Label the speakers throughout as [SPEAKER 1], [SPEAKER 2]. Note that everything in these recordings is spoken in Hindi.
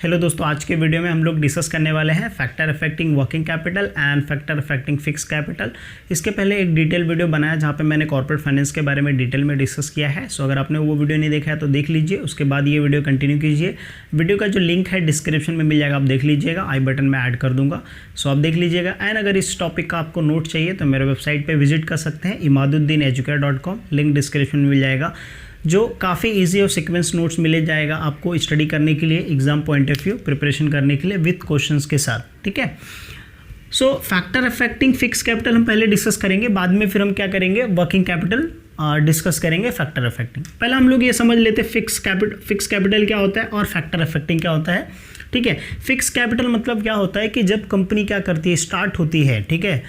[SPEAKER 1] हेलो दोस्तों, आज के वीडियो में हम लोग डिस्कस करने वाले हैं factor affecting working capital and factor affecting fix capital. इसके पहले एक डिटेल वीडियो बनाया जहाँ पे मैंने कॉर्पोरेट फाइनेंस के बारे में डिटेल में डिस्कस किया है। सो अगर आपने वो वीडियो नहीं देखा है तो देख लीजिए, उसके बाद ये वीडियो कंटिन्यू कीजिए। वीडियो का जो लिंक है डिस्क्रिप्शन में मिल जाएगा, आप देख लीजिएगा, आई बटन में ऐड कर दूंगा। सो आप देख लीजिएगा। एंड अगर इस टॉपिक का आपको नोट चाहिए तो मेरे वेबसाइट पर विजिट कर सकते हैं imaduddeeneducator.com, लिंक डिस्क्रिप्शन में मिल जाएगा, जो काफ़ी इजी और सीक्वेंस नोट्स मिले जाएगा आपको स्टडी करने के लिए, exam point of view preparation करने के लिए विथ क्वेश्चंस के साथ। ठीक है। सो फैक्टर अफेक्टिंग फिक्स कैपिटल हम पहले डिस्कस करेंगे, बाद में फिर हम क्या करेंगे, वर्किंग कैपिटल डिस्कस करेंगे फैक्टर अफेक्टिंग। पहले हम लोग ये समझ लेते हैं फिक्स कैपिटल क्या होता है और फैक्टर अफेक्टिंग क्या होता है। ठीक है। फिक्स कैपिटल मतलब क्या होता है कि जब कंपनी क्या करती है, स्टार्ट होती है, ठीक है,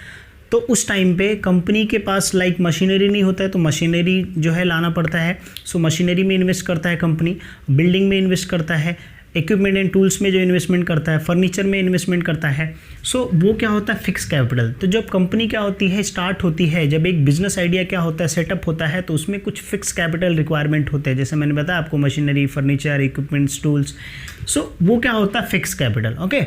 [SPEAKER 1] तो उस टाइम पे कंपनी के पास लाइक मशीनरी नहीं होता है, तो मशीनरी जो है लाना पड़ता है। सो मशीनरी में इन्वेस्ट करता है कंपनी, बिल्डिंग में इन्वेस्ट करता है, इक्विपमेंट एंड टूल्स में जो इन्वेस्टमेंट करता है, फर्नीचर में इन्वेस्टमेंट करता है। सो वो क्या होता है, फिक्स कैपिटल। तो जब कंपनी क्या होती है, स्टार्ट होती है, जब एक बिजनेस आइडिया क्या होता है, सेटअप होता है, तो उसमें कुछ फिक्स कैपिटल रिक्वायरमेंट होते हैं। जैसे मैंने बताया आपको, मशीनरी, फर्नीचर, इक्विपमेंट्स, टूल्स। सो वो क्या होता है, फिक्स कैपिटल। ओके।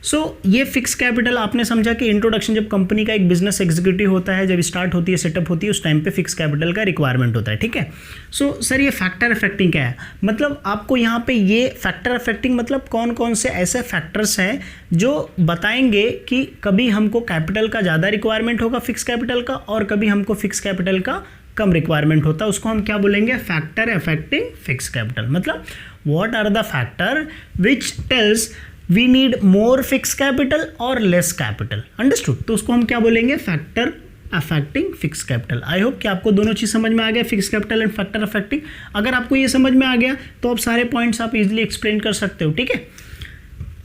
[SPEAKER 1] सो ये फिक्स कैपिटल आपने समझा कि इंट्रोडक्शन, जब कंपनी का एक बिजनेस एग्जीक्यूटिव होता है, जब स्टार्ट होती है, सेटअप होती है, उस टाइम पे फिक्स कैपिटल का रिक्वायरमेंट होता है। ठीक है। सो सर ये फैक्टर अफेक्टिंग क्या है, मतलब आपको यहाँ पे ये फैक्टर अफेक्टिंग मतलब कौन कौन से ऐसे फैक्टर्स हैं जो बताएंगे कि कभी हमको कैपिटल का ज़्यादा रिक्वायरमेंट होगा फिक्स कैपिटल का, और कभी हमको फिक्स कैपिटल का कम रिक्वायरमेंट होता है। उसको हम क्या बोलेंगे, फैक्टर अफेक्टिंग फिक्स कैपिटल। मतलब what are the factor which tells we need more fix capital और लेस कैपिटल। अंडरस्टूड। तो उसको हम क्या बोलेंगे, factor affecting fix capital. I hope कि आपको दोनों चीज़ समझ में आ गया, fix capital and factor affecting. अगर आपको ये समझ में आ गया तो आप सारे पॉइंट्स आप इजीली एक्सप्लेन कर सकते हो। ठीक है।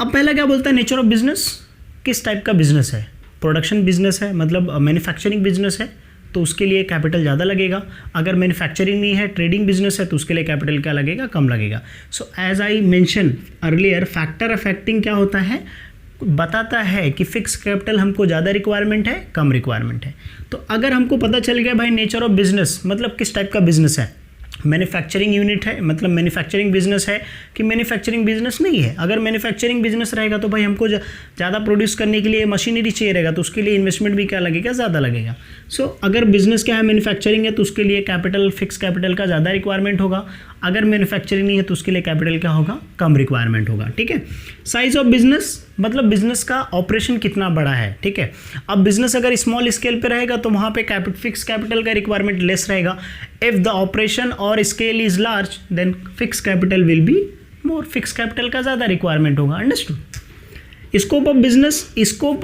[SPEAKER 1] अब पहला क्या बोलता है, नेचर ऑफ बिजनेस, किस टाइप का बिजनेस है। प्रोडक्शन बिजनेस है, मतलब मैन्युफैक्चरिंग बिजनेस है, तो उसके लिए कैपिटल ज़्यादा लगेगा। अगर मैन्युफैक्चरिंग नहीं है, ट्रेडिंग बिजनेस है, तो उसके लिए कैपिटल क्या लगेगा, कम लगेगा। So as I mention earlier, factor affecting क्या होता है, बताता है कि फिक्स कैपिटल हमको ज़्यादा रिक्वायरमेंट है, कम रिक्वायरमेंट है। तो अगर हमको पता चल गया भाई नेचर ऑफ बिजनेस मतलब किस टाइप का बिजनेस है, मैन्युफैक्चरिंग यूनिट है, मतलब मैन्युफैक्चरिंग बिजनेस है कि मैन्युफैक्चरिंग बिजनेस नहीं है। अगर मैन्युफैक्चरिंग बिजनेस रहेगा तो भाई हमको ज़्यादा प्रोड्यूस करने के लिए मशीनरी चाहिए रहेगा, तो उसके लिए इन्वेस्टमेंट भी क्या लगेगा, ज़्यादा लगेगा। सो अगर बिजनेस क्या है, मैन्युफैक्चरिंग है, तो उसके लिए कैपिटल, फिक्स कैपिटल का ज़्यादा रिक्वायरमेंट होगा। अगर मैन्युफैक्चरिंग नहीं है तो उसके लिए कैपिटल क्या होगा, कम रिक्वायरमेंट होगा। ठीक है। साइज ऑफ बिजनेस मतलब बिजनेस का ऑपरेशन कितना बड़ा है। ठीक है। अब बिजनेस अगर स्मॉल स्केल पे रहेगा तो वहाँ पे फिक्स कैपिटल का रिक्वायरमेंट लेस रहेगा। इफ द ऑपरेशन और scale is large then fix capital will be more, fix capital का ज़्यादा रिक्वायरमेंट होगा। अंडरस्टूड। स्कोप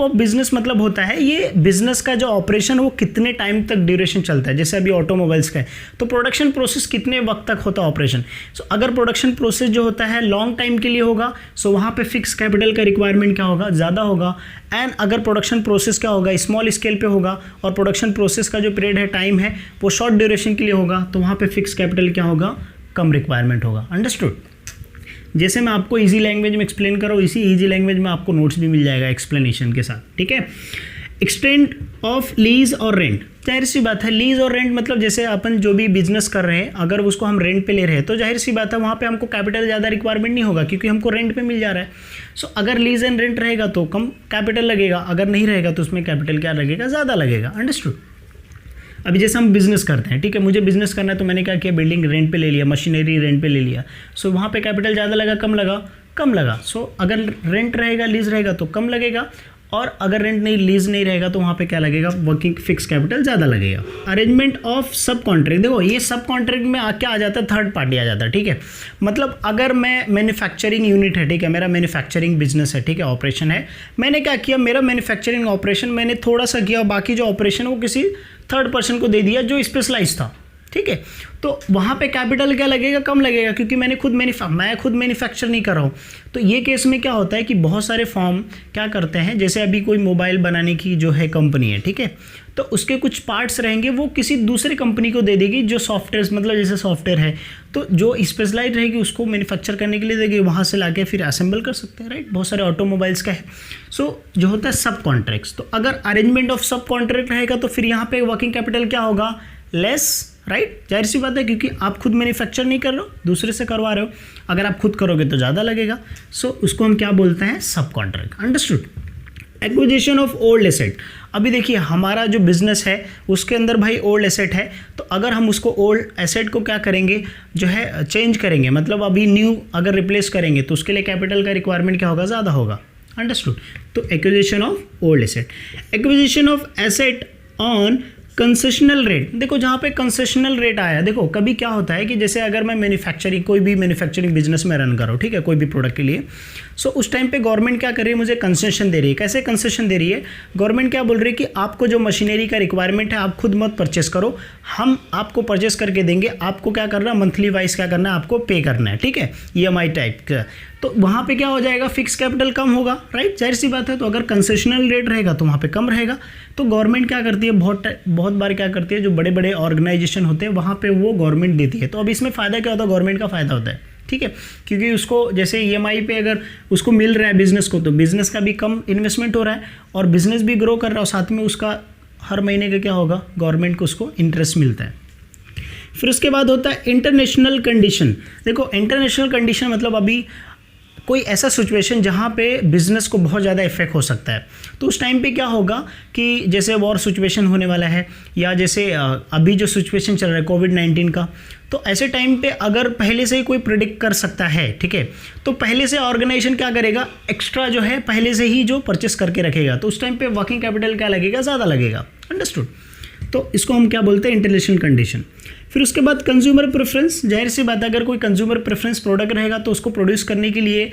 [SPEAKER 1] ऑफ बिजनेस मतलब होता है ये बिजनेस का जो ऑपरेशन वो कितने टाइम तक ड्यूरेशन चलता है। जैसे अभी ऑटोमोबाइल्स का है तो प्रोडक्शन प्रोसेस कितने वक्त तक होता है ऑपरेशन। सो अगर प्रोडक्शन प्रोसेस जो होता है लॉन्ग टाइम के लिए होगा, सो वहाँ पे फिक्स कैपिटल का रिक्वायरमेंट क्या होगा, ज़्यादा होगा। एंड अगर प्रोडक्शन प्रोसेस क्या होगा, स्मॉल स्केल पे होगा और प्रोडक्शन प्रोसेस का जो पीरियड है, टाइम है, वो शॉर्ट ड्यूरेशन के लिए होगा, तो वहाँ पे फिक्स कैपिटल क्या होगा, कम रिक्वायरमेंट होगा। अंडरस्टूड। जैसे मैं आपको इजी लैंग्वेज में एक्सप्लेन कर रहा हूँ, इसी इजी लैंग्वेज में आपको नोट्स भी मिल जाएगा एक्सप्लेनेशन के साथ। ठीक है। एक्सटेंट ऑफ लीज और रेंट, जाहिर सी बात है लीज और रेंट मतलब जैसे अपन जो भी बिजनेस कर रहे हैं, अगर उसको हम रेंट पे ले रहे हैं तो जाहिर सी बात है वहाँ पे हमको कैपिटल ज़्यादा रिक्वायरमेंट नहीं होगा, क्योंकि हमको रेंट पे मिल जा रहा है। सो अगर लीज एंड रेंट रहेगा तो कम कैपिटल लगेगा, अगर नहीं रहेगा तो उसमें कैपिटल क्या लगेगा, ज़्यादा लगेगा। अंडरस्टूड। अभी जैसे हम बिजनेस करते हैं, ठीक है, मुझे बिजनेस करना है तो मैंने क्या किया, बिल्डिंग रेंट पे ले लिया, मशीनरी रेंट पे ले लिया। सो वहाँ पे कैपिटल ज़्यादा लगा, कम लगा, कम लगा। सो अगर रेंट रहेगा, लीज रहेगा तो कम लगेगा, और अगर रेंट नहीं, लीज नहीं रहेगा तो वहाँ पे क्या लगेगा, वर्किंग फिक्स कैपिटल ज़्यादा लगेगा। अरेंजमेंट ऑफ सब कॉन्ट्रैक्ट, देखो ये सब कॉन्ट्रैक्ट में क्या आ जाता है, थर्ड पार्टी आ जाता है। ठीक है। मतलब अगर मैं मैन्युफैक्चरिंग यूनिट है, ठीक है, मेरा मैन्युफैक्चरिंग बिजनेस है, ठीक है, ऑपरेशन है, मैंने क्या किया, मेरा मैन्युफैक्चरिंग ऑपरेशन मैंने थोड़ा सा किया, बाकी जो ऑपरेशन वो किसी थर्ड पर्सन को दे दिया जो स्पेशलाइज था। ठीक है। तो वहाँ पे कैपिटल क्या लगेगा, कम लगेगा, क्योंकि मैं खुद मैन्युफैक्चर नहीं कर रहा हूँ। तो ये केस में क्या होता है कि बहुत सारे फॉर्म क्या करते हैं, जैसे अभी कोई मोबाइल बनाने की जो है कंपनी है, ठीक है, तो उसके कुछ पार्ट्स रहेंगे वो किसी दूसरी कंपनी को दे देगी जो सॉफ्टवेयर, मतलब जैसे सॉफ्टवेयर है तो जो स्पेशलाइज रहेगी उसको मैन्युफैक्चर करने के लिए देगी, वहाँ से लाके फिर असेंबल कर सकते हैं। राइट। बहुत सारे ऑटोमोबाइल्स का है। सो जो होता है सब कॉन्ट्रैक्ट्स, तो अगर अरेंजमेंट ऑफ सब कॉन्ट्रैक्ट रहेगा तो फिर यहाँ पे वर्किंग कैपिटल क्या होगा, लेस राइट, जाहिर सी बात है, क्योंकि आप खुद मैन्युफैक्चर नहीं कर रहे हो, दूसरे से करवा रहे हो। अगर आप खुद करोगे तो ज़्यादा लगेगा, सो उसको हम क्या बोलते हैं, सब contract. Understood. Acquisition of old asset, अभी देखिए हमारा जो बिजनेस है उसके अंदर भाई ओल्ड एसेट है, तो अगर हम उसको ओल्ड एसेट को क्या करेंगे, जो है चेंज करेंगे, मतलब अभी न्यू अगर रिप्लेस करेंगे तो उसके लिए कैपिटल का रिक्वायरमेंट क्या होगा, ज़्यादा होगा। अंडरस्टूड। तो acquisition of old asset, acquisition of asset on concessional rate. देखो जहाँ पे कंसेशनल रेट आया, देखो कभी क्या होता है कि जैसे अगर मैं मैन्युफैक्चरिंग, कोई भी मैन्युफैक्चरिंग बिजनेस में रन कर रहा हूँ, ठीक है, कोई भी प्रोडक्ट के लिए, सो उस टाइम पे गवर्नमेंट क्या कर रही है, मुझे कंसेशन दे रही है। कैसे कंसेशन दे रही है, गवर्नमेंट क्या बोल रही है कि आपको जो मशीनरी का रिक्वायरमेंट है आप खुद मत परचेस करो, हम आपको परचेस करके देंगे, आपको क्या करना है, मंथली वाइज क्या करना है, आपको पे करना है, ठीक है, EMI टाइप का। तो वहाँ पे क्या हो जाएगा, फिक्स कैपिटल कम होगा, राइट, जाहिर सी बात है। तो अगर कंसेशनल रेट रहेगा तो वहाँ पे कम रहेगा। तो गवर्नमेंट क्या करती है, बहुत बार क्या करती है, जो बड़े बड़े ऑर्गेनाइजेशन होते हैं वहाँ पे वो गवर्नमेंट देती है। तो अब इसमें फ़ायदा क्या होता है, गवर्नमेंट का फ़ायदा होता है, ठीक है, क्योंकि उसको जैसे EMI पे अगर उसको मिल रहा है बिजनेस को, तो बिजनेस का भी कम इन्वेस्टमेंट हो रहा है और बिजनेस भी ग्रो कर रहा है, और साथ में उसका हर महीने का क्या होगा, गवर्नमेंट को उसको इंटरेस्ट मिलता है। फिर उसके बाद होता है इंटरनेशनल कंडीशन। देखो इंटरनेशनल कंडीशन मतलब अभी कोई ऐसा सिचुएशन जहाँ पे बिजनेस को बहुत ज़्यादा इफेक्ट हो सकता है, तो उस टाइम पे क्या होगा कि जैसे वॉर सिचुएशन होने वाला है, या जैसे अभी जो सिचुएशन चल रहा है कोविड-19 का, तो ऐसे टाइम पे अगर पहले से ही कोई प्रिडिक्ट कर सकता है, ठीक है, तो पहले से ऑर्गेनाइजेशन क्या करेगा, एक्स्ट्रा जो है पहले से ही जो परचेस करके रखेगा, तो उस टाइम पे वर्किंग कैपिटल क्या लगेगा, ज़्यादा लगेगा। अंडरस्टूड। तो इसको हम क्या बोलते हैं, इंटरनेशनल कंडीशन। फिर उसके बाद कंज्यूमर प्रेफरेंस, जाहिर सी बात है अगर कोई कंज्यूमर प्रेफरेंस प्रोडक्ट रहेगा तो उसको प्रोड्यूस करने के लिए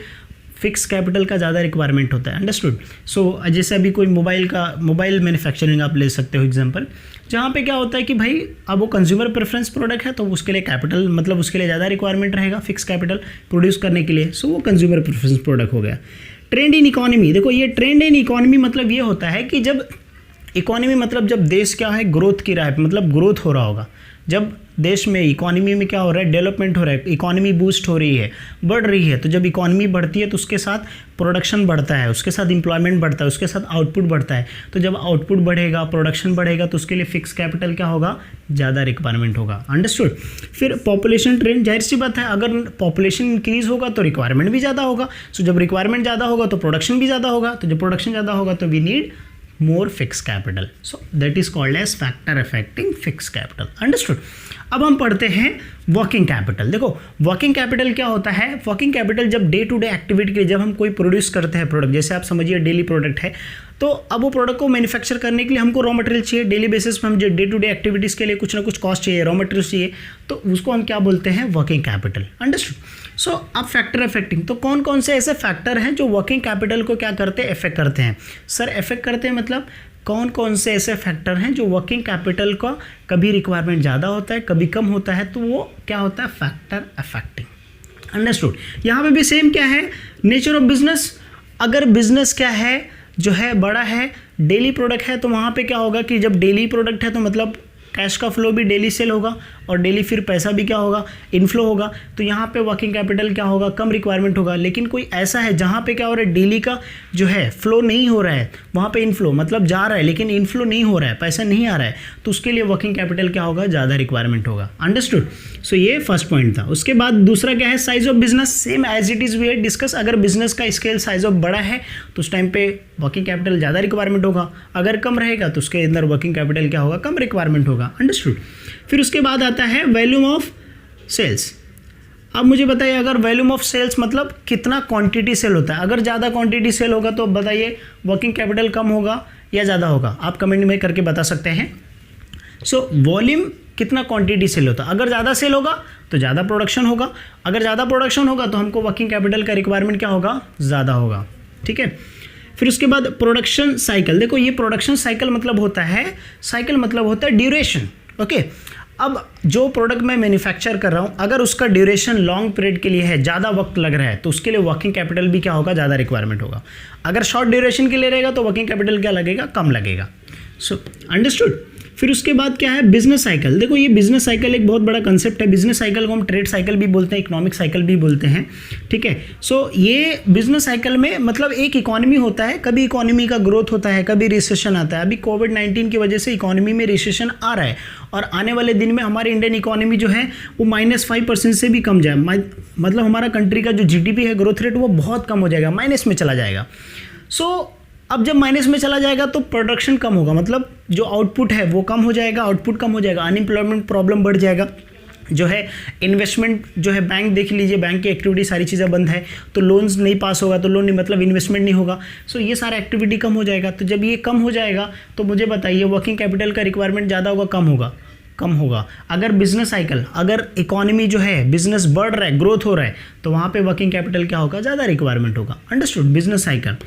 [SPEAKER 1] फिक्स कैपिटल का ज़्यादा रिक्वायरमेंट होता है। अंडरस्टूड। सो जैसे अभी कोई मोबाइल मैन्युफैक्चरिंग आप ले सकते हो एग्जांपल, जहाँ पे क्या होता है कि भाई अब वो कंज्यूमर प्रेफरेंस प्रोडक्ट है तो उसके लिए कैपिटल, मतलब उसके लिए ज़्यादा रिक्वायरमेंट रहेगा फिक्स कैपिटल प्रोड्यूस करने के लिए, सो वो कंज्यूमर प्रेफरेंस प्रोडक्ट हो गया। ट्रेंड इन इकोनॉमी, देखो ये ट्रेंड इन इकोनॉमी मतलब ये होता है कि जब इकोनॉमी मतलब जब देश क्या है, ग्रोथ की राह पे, मतलब ग्रोथ हो रहा होगा, जब देश में इकोनॉमी में क्या हो रहा है, डेवलपमेंट हो रहा है, इकोनॉमी बूस्ट हो रही है, बढ़ रही है, तो जब इकोनॉमी बढ़ती है तो उसके साथ प्रोडक्शन बढ़ता है, उसके साथ एम्प्लॉयमेंट बढ़ता है, उसके साथ आउटपुट बढ़ता है। तो जब आउटपुट बढ़ेगा, प्रोडक्शन बढ़ेगा, तो उसके लिए फिक्स कैपिटल क्या होगा, ज़्यादा रिक्वायरमेंट होगा। अंडरस्टूड। फिर पॉपुलेशन ट्रेंड, जाहिर सी बात है अगर पॉपुलेशन इंक्रीज होगा तो रिक्वायरमेंट भी ज़्यादा होगा, सो जब रिक्वायरमेंट ज़्यादा होगा तो प्रोडक्शन भी ज़्यादा होगा, तो जब प्रोडक्शन ज़्यादा होगा तो we need more fixed capital, so that is called as factor affecting fixed capital. Understood. अब हम पढ़ते हैं वर्किंग कैपिटल। देखो वर्किंग कैपिटल क्या होता है, वर्किंग कैपिटल जब डे टू डे एक्टिविटी के लिए, जब हम कोई प्रोड्यूस करते हैं प्रोडक्ट, जैसे आप समझिए डेली प्रोडक्ट है, तो अब वो प्रोडक्ट को मैन्युफैक्चर करने के लिए हमको रॉ मटेरियल चाहिए, डेली बेसिस पे हम जो डे टू डे एक्टिविटीज़ के लिए कुछ ना कुछ कॉस्ट चाहिए, रॉ मटेरियल चाहिए, तो उसको हम क्या बोलते हैं, वर्किंग कैपिटल। अंडरस्टूड। सो अब फैक्टर अफेक्टिंग, तो कौन कौन से ऐसे फैक्टर हैं जो वर्किंग कैपिटल को क्या करते हैं, इफेक्ट करते हैं। सर इफेक्ट करते हैं मतलब कौन कौन से ऐसे फैक्टर हैं जो वर्किंग कैपिटल का कभी रिक्वायरमेंट ज़्यादा होता है, कभी कम होता है, तो वो क्या होता है, फैक्टर अफेक्टिंग। अंडरस्टूड। यहाँ पे भी सेम क्या है, नेचर ऑफ बिजनेस, अगर बिजनेस क्या है, जो है बड़ा है, डेली प्रोडक्ट है, तो वहाँ पे क्या होगा कि जब डेली प्रोडक्ट है तो मतलब कैश का फ्लो भी डेली सेल होगा और डेली फिर पैसा भी क्या होगा, इनफ्लो होगा, तो यहाँ पे वर्किंग कैपिटल क्या होगा, कम रिक्वायरमेंट होगा। लेकिन कोई ऐसा है जहाँ पे क्या हो रहा है, डेली का जो है फ्लो नहीं हो रहा है, वहाँ पे इनफ्लो मतलब जा रहा है लेकिन इनफ्लो नहीं हो रहा है, पैसा नहीं आ रहा है, तो उसके लिए वर्किंग कैपिटल क्या होगा, ज़्यादा रिक्वायरमेंट होगा। अंडरस्टूड। सो ये फर्स्ट पॉइंट था। उसके बाद दूसरा क्या है, size of business, same as it is we had discuss, अगर बिजनेस का स्केल साइज ऑफ बड़ा है तो उस टाइम पे वर्किंग कैपिटल ज़्यादा रिक्वायरमेंट होगा, अगर कम रहेगा तो उसके अंदर वर्किंग कैपिटल क्या होगा, कम रिक्वायरमेंट होगा। अंडरस्टूड। फिर उसके बाद आता है वॉल्यूम ऑफ सेल्स। अब मुझे बताइए, अगर वॉल्यूम ऑफ सेल्स मतलब कितना क्वांटिटी सेल होता है, अगर ज़्यादा क्वांटिटी सेल होगा तो बताइए वर्किंग कैपिटल कम होगा या ज़्यादा होगा, आप कमेंट में करके बता सकते हैं। सो वॉल्यूम कितना क्वांटिटी सेल होता है, अगर ज़्यादा सेल होगा तो ज़्यादा प्रोडक्शन होगा, अगर ज़्यादा प्रोडक्शन होगा तो हमको वर्किंग कैपिटल का रिक्वायरमेंट क्या होगा, ज़्यादा होगा। ठीक है। फिर उसके बाद प्रोडक्शन साइकिल, देखो ये प्रोडक्शन साइकिल मतलब होता है, साइकिल मतलब होता है ड्यूरेशन। ओके। अब जो प्रोडक्ट मैं मैन्युफैक्चर कर रहा हूँ, अगर उसका ड्यूरेशन लॉन्ग पीरियड के लिए है, ज़्यादा वक्त लग रहा है, तो उसके लिए वर्किंग कैपिटल भी क्या होगा, ज़्यादा रिक्वायरमेंट होगा। अगर शॉर्ट ड्यूरेशन के लिए रहेगा तो वर्किंग कैपिटल क्या लगेगा, कम लगेगा। So understood. फिर उसके बाद क्या है, बिजनेस साइकिल। देखो ये बिजनेस साइकिल एक बहुत बड़ा कंसेप्ट है। बिजनेस साइकिल को हम ट्रेड साइकिल भी बोलते हैं, इकोनॉमिक साइकिल भी बोलते हैं, ठीक है। सो ये बिजनेस साइकिल में मतलब एक इकोनॉमी होता है, कभी इकोनॉमी का ग्रोथ होता है, कभी रिसेशन आता है। अभी कोविड-19 की वजह से इकोनॉमी में रिसेशन आ रहा है और आने वाले दिन में हमारी इंडियन इकोनॉमी जो है वो -5% से भी कम जाए, मतलब हमारा कंट्री का जो जीडीपी है ग्रोथ रेट वो बहुत कम हो जाएगा, माइनस में चला जाएगा। सो अब जब माइनस में चला जाएगा तो प्रोडक्शन कम होगा, मतलब जो आउटपुट है वो कम हो जाएगा, आउटपुट कम हो जाएगा, अनएम्प्लॉयमेंट प्रॉब्लम बढ़ जाएगा, जो है इन्वेस्टमेंट जो है, बैंक देख लीजिए, बैंक की एक्टिविटी सारी चीज़ें बंद है, तो लोन्स नहीं पास होगा, तो लोन नहीं मतलब इन्वेस्टमेंट नहीं होगा। सो ये सारा एक्टिविटी कम हो जाएगा। तो जब ये कम हो जाएगा तो मुझे बताइए वर्किंग कैपिटल का रिक्वायरमेंट ज़्यादा होगा कम होगा? कम होगा। अगर बिजनेस साइकिल, अगर इकोनॉमी जो है बिजनेस बढ़ रहा है, ग्रोथ हो रहा है, तो वहाँ पे वर्किंग कैपिटल क्या होगा? ज़्यादा रिक्वायरमेंट होगा। अंडरस्टूड? Business cycle.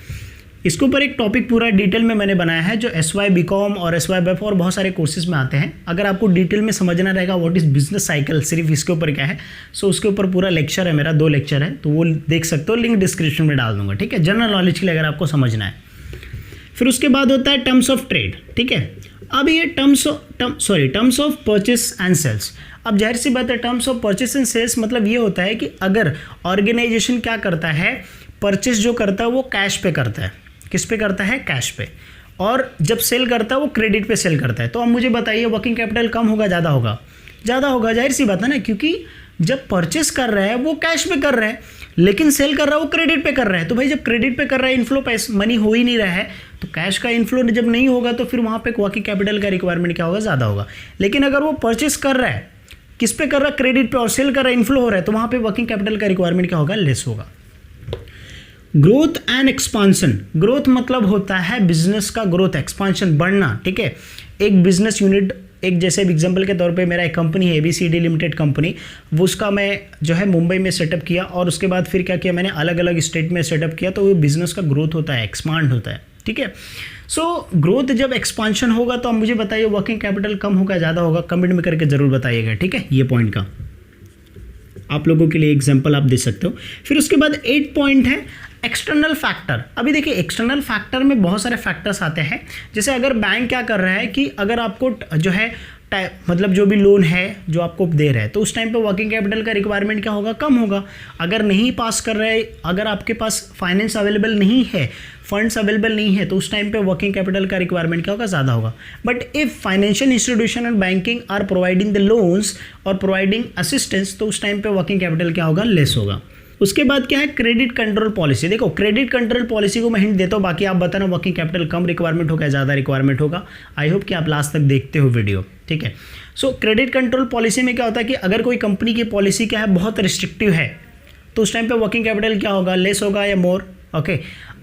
[SPEAKER 1] इसके ऊपर एक टॉपिक पूरा डिटेल में मैंने बनाया है जो SY BCom और SY BF और बहुत सारे कोर्सेज में आते हैं। अगर आपको डिटेल में समझना रहेगा व्हाट इज़ बिजनेस साइकिल, सिर्फ इसके ऊपर क्या है, सो उसके ऊपर पूरा लेक्चर है मेरा, 2 लेक्चर है, तो वो देख सकते हो, लिंक डिस्क्रिप्शन में डाल दूंगा, ठीक है, जनरल नॉलेज के लिए अगर आपको समझना है। फिर उसके बाद होता है टर्म्स ऑफ ट्रेड, ठीक है। अब ये terms of purchase and sales. अब जाहिर सी बात है terms of purchase and sales मतलब ये होता है कि अगर ऑर्गेनाइजेशन क्या करता है, परचेस जो करता है वो कैश पे करता है। किस पे करता है? कैश पे। और जब सेल करता है वो क्रेडिट पे सेल करता है। तो अब मुझे बताइए वर्किंग कैपिटल कम होगा ज़्यादा होगा? ज़्यादा होगा, जाहिर सी बात है ना, क्योंकि जब परचेस कर रहा है वो कैश पे कर रहा है, लेकिन सेल कर रहा है वो क्रेडिट पे कर रहा है। तो भाई जब क्रेडिट पे कर रहा है, इनफ्लो पैसा मनी हो ही नहीं रहा है, तो कैश का इनफ्लो जब नहीं होगा तो फिर वहाँ पे वर्किंग कैपिटल का रिक्वायरमेंट क्या होगा? ज़्यादा होगा। लेकिन अगर वो परचेस कर रहा है, किस पे कर रहा है? क्रेडिट पे, और सेल कर रहा है, इनफ्लो हो रहा है, तो वहाँ पे वर्किंग कैपिटल का रिक्वायरमेंट क्या होगा? लेस होगा। Growth and expansion. ग्रोथ मतलब होता है बिजनेस का ग्रोथ, एक्सपांशन, बढ़ना, ठीक है। एक बिजनेस यूनिट, एक जैसे एग्जांपल के तौर पे मेरा एक कंपनी है ABCD लिमिटेड कंपनी, वो उसका मैं जो है मुंबई में सेटअप किया और उसके बाद फिर क्या किया मैंने, अलग अलग स्टेट में सेटअप किया, तो वो बिजनेस का ग्रोथ होता है, एक्सपांड होता है, ठीक है। सो ग्रोथ जब एक्सपांशन होगा तो अब मुझे बताइए वर्किंग कैपिटल कम होगा ज़्यादा होगा? कमेंट में करके जरूर बताइएगा, ठीक है। ये पॉइंट का आप लोगों के लिए एग्जाम्पल आप दे सकते हो। फिर उसके बाद 8 पॉइंट है एक्सटर्नल फैक्टर। अभी देखिए एक्सटर्नल फैक्टर में बहुत सारे फैक्टर्स आते हैं। जैसे अगर बैंक क्या कर रहा है कि अगर आपको जो है मतलब जो भी लोन है जो आपको दे रहा है, तो उस टाइम पे वर्किंग कैपिटल का रिक्वायरमेंट क्या होगा? कम होगा। अगर नहीं पास कर रहे हैं, अगर आपके पास फाइनेंस अवेलेबल नहीं है, फंड्स अवेलेबल नहीं है, तो उस टाइम पे वर्किंग कैपिटल का रिक्वायरमेंट क्या होगा? ज़्यादा होगा। But if financial institution and banking are providing the loans और प्रोवाइडिंग असिस्टेंस, तो उस टाइम पे वर्किंग कैपिटल क्या होगा? लेस होगा। उसके बाद क्या है? Credit control policy. देखो क्रेडिट कंट्रोल पॉलिसी को मैं हिंट देता हूँ, बाकी आप बताना वर्किंग कैपिटल कम रिक्वायरमेंट होगा ज़्यादा रिक्वायरमेंट होगा। आई होप कि आप लास्ट तक देखते हो वीडियो, ठीक है। सो क्रेडिट कंट्रोल पॉलिसी में क्या होता है कि अगर कोई कंपनी की पॉलिसी क्या है बहुत रिस्ट्रिक्टिव है, तो उस टाइम पे वर्किंग कैपिटल क्या होगा? लेस होगा या मोर? ओके।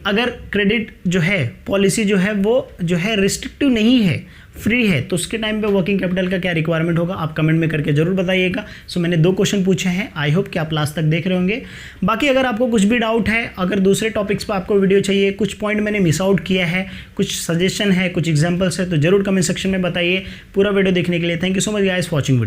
[SPEAKER 1] अगर क्रेडिट जो है पॉलिसी जो है वो जो है रिस्ट्रिक्टिव नहीं है, फ्री है, तो उसके टाइम पे वर्किंग कैपिटल का क्या रिक्वायरमेंट होगा? आप कमेंट में करके जरूर बताइएगा। सो मैंने 2 क्वेश्चन पूछे हैं, आई होप कि आप लास्ट तक देख रहे होंगे। बाकी अगर आपको कुछ भी डाउट है, अगर दूसरे टॉपिक्स पर आपको वीडियो चाहिए, कुछ पॉइंट मैंने मिस आउट किया है, कुछ सजेशन है, कुछ एग्जाम्पल्स है, तो जरूर कमेंट सेक्शन में बताइए। पूरा वीडियो देखने के लिए thank you so much guys for watching.